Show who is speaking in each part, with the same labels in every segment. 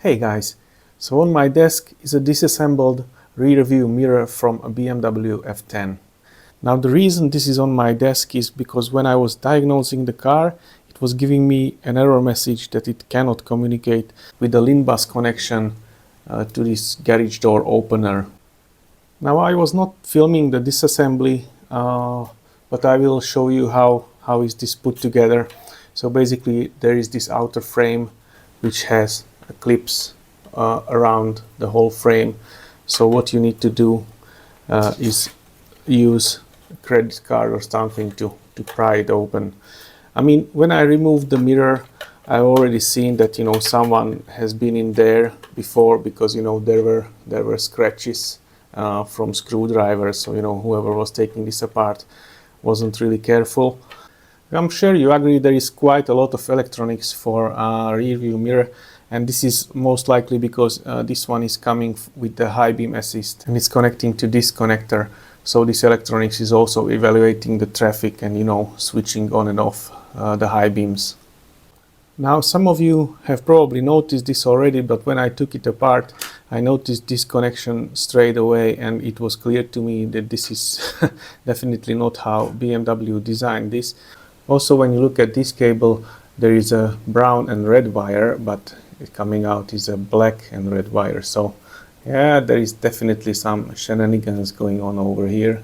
Speaker 1: Hey guys, so on my desk is a disassembled rear view mirror from a BMW F10. Now the reason this is on my desk is because when I was diagnosing the car, it was giving me an error message that it cannot communicate with the LIN bus connection to this garage door opener. Now I was not filming the disassembly, but I will show you how is this put together. So basically there is this outer frame which has clips around the whole frame. So what you need to do is use a credit card or something to pry it open. I mean, when I removed the mirror, I've already seen that someone has been in there before, because there were scratches from screwdrivers. So whoever was taking this apart wasn't really careful. I'm sure you agree there is quite a lot of electronics for a rear view mirror, and this is most likely because this one is coming with the high beam assist and it's connecting to this connector. So this electronics is also evaluating the traffic and switching on and off the high beams. Now some of you have probably noticed this already, but when I took it apart I noticed this connection straight away, and it was clear to me that this is definitely not how BMW designed this. Also, when you look at this cable, there is a brown and red wire, but coming out is a black and red wire. So yeah, there is definitely some shenanigans going on over here.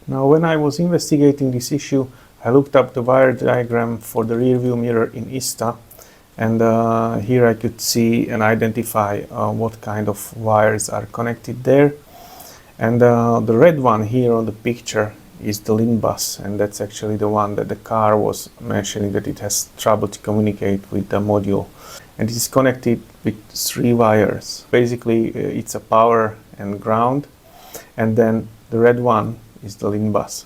Speaker 1: Now when I was investigating this issue, I looked up the wire diagram for the rear view mirror in ISTA, and here I could see and identify what kind of wires are connected there. And the red one here on the picture is the LIN bus, and that's actually the one that the car was mentioning that it has trouble to communicate with the module. And it is connected with 3 wires. Basically it's a power and ground, and then the red one is the LIN bus.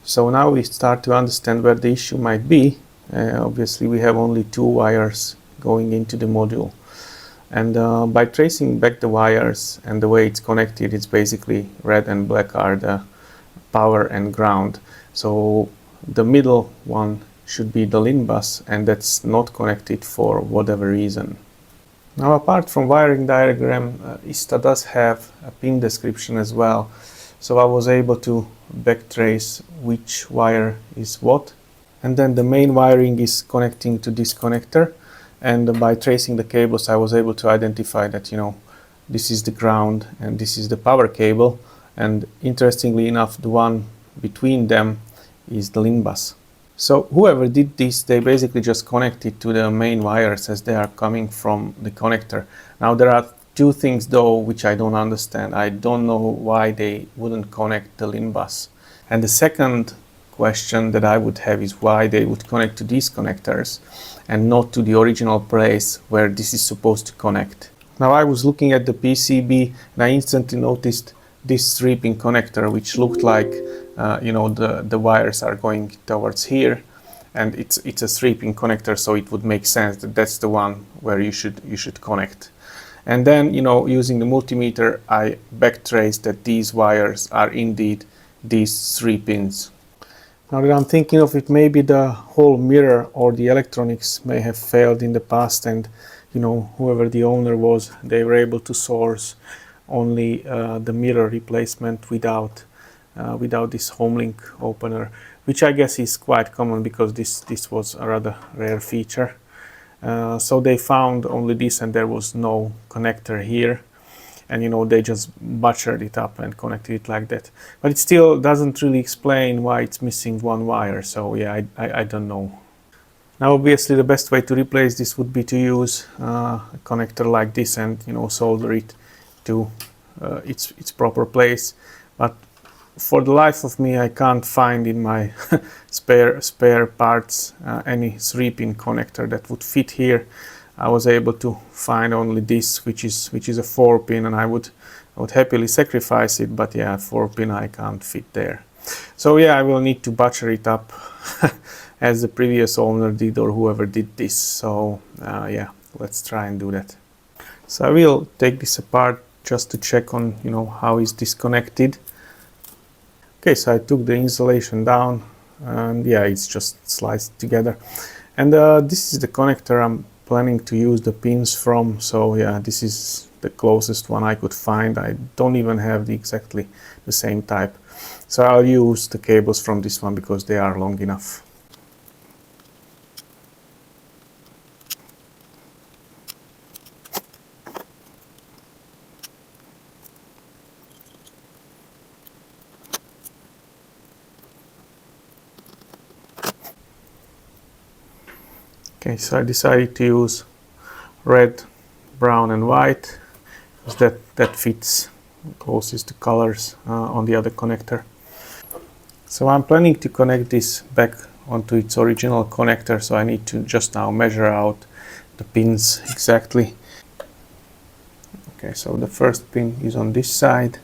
Speaker 1: So now we start to understand where the issue might be. Obviously we have only 2 wires going into the module, and by tracing back the wires and the way it's connected, it's basically red and black are the power and ground. So the middle one should be the LIN bus, and that's not connected for whatever reason. Now apart from wiring diagram, ISTA does have a pin description as well. So I was able to backtrace which wire is what. And then the main wiring is connecting to this connector, and by tracing the cables I was able to identify that this is the ground and this is the power cable, and interestingly enough the one between them is the LIN bus. So whoever did this, they basically just connected to the main wires as they are coming from the connector. Now there are 2 things though which I don't understand. I don't know why they wouldn't connect the LIN bus. And the second question that I would have is why they would connect to these connectors and not to the original place where this is supposed to connect. Now I was looking at the PCB and I instantly noticed this 3-pin connector, which looked like the wires are going towards here, and it's a 3-pin connector, so it would make sense that that's the one where you should connect. And then using the multimeter I backtraced that these wires are indeed these 3 pins. Now that I'm thinking of it, maybe the whole mirror or the electronics may have failed in the past, and whoever the owner was, they were able to source only the mirror replacement without this home link opener, which I guess is quite common because this was a rather rare feature. So they found only this, and there was no connector here, and they just butchered it up and connected it like that. But it still doesn't really explain why it's missing 1 wire. So yeah, I don't know. Now obviously the best way to replace this would be to use a connector like this and solder it to its proper place. But for the life of me I can't find in my spare parts any 3-pin connector that would fit here. I was able to find only this, which is a 4-pin, and I would happily sacrifice it, but yeah, 4-pin I can't fit there. So yeah, I will need to butcher it up as the previous owner did, or whoever did this. So yeah, let's try and do that. So I will take this apart just to check on how is this connected. Okay, so I took the insulation down, and yeah, it's just sliced together. And this is the connector I'm planning to use the pins from. So yeah, this is the closest one I could find. I don't even have exactly the same type. So I'll use the cables from this one because they are long enough. Okay, so I decided to use red, brown and white because that fits closest to colors on the other connector. So I'm planning to connect this back onto its original connector, so I need to just now measure out the pins exactly. Okay, so the first pin is on this side,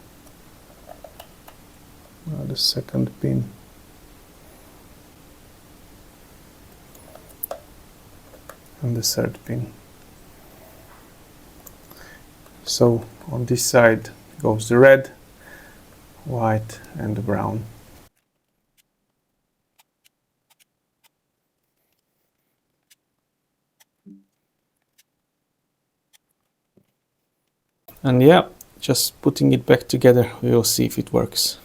Speaker 1: the second pin, and the third pin. So on this side goes the red, white and the brown. And yeah, just putting it back together, we will see if it works.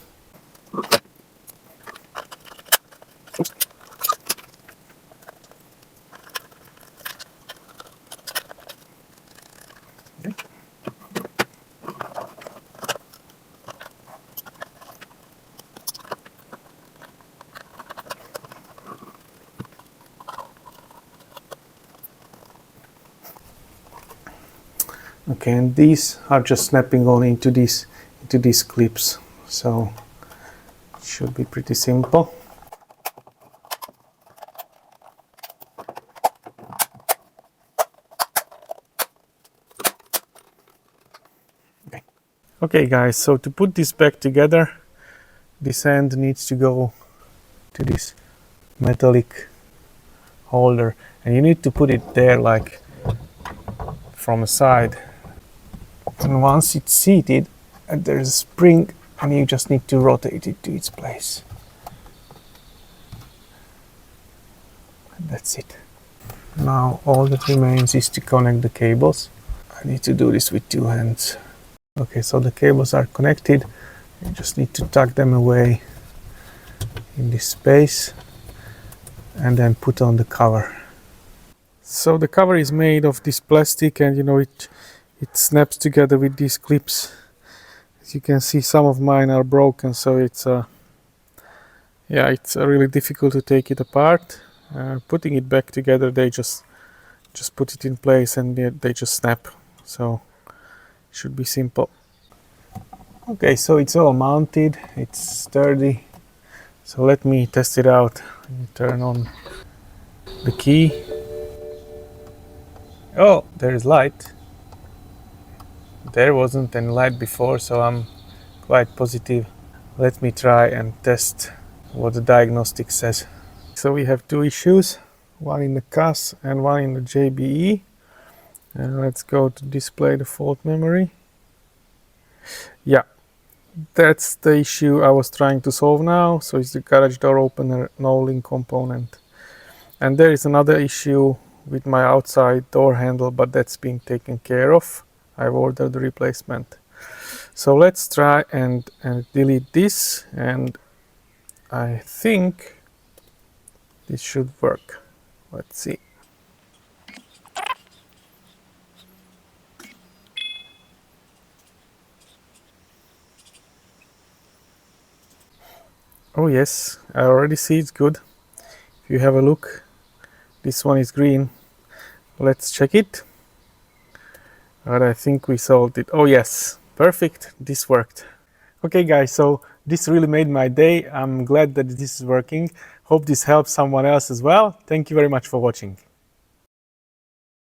Speaker 1: Okay, and these are just snapping on into these clips, so it should be pretty simple. Okay guys, so to put this back together, this end needs to go to this metallic holder, and you need to put it there like from a side. And once it's seated, there's a spring and you just need to rotate it to its place. And that's it. Now all that remains is to connect the cables. I need to do this with two hands. Okay, so the cables are connected. You just need to tuck them away in this space and then put on the cover. So the cover is made of this plastic, and you know it snaps together with these clips. As you can see, some of mine are broken, so it's really difficult to take it apart. Putting it back together, they just put it in place and they just snap, so it should be simple. Okay, so it's all mounted, it's sturdy, so let me test it out. Let me turn on the key. Oh, there is light. There wasn't any light before, so I'm quite positive. Let me try and test what the diagnostic says. So we have two issues, one in the CAS and one in the JBE. And let's go to display the fault memory. Yeah, that's the issue I was trying to solve now. So it's the garage door opener no LIN component. And there is another issue with my outside door handle, but that's being taken care of. I've ordered the replacement. So let's try and delete this, and I think this should work. Let's see. Oh yes, I already see it's good. If you have a look, this one is green. Let's check it. But I think we solved it. Oh yes, perfect, this worked. Okay guys, so this really made my day. I'm glad that this is working. Hope this helps someone else as well. Thank you very much for watching.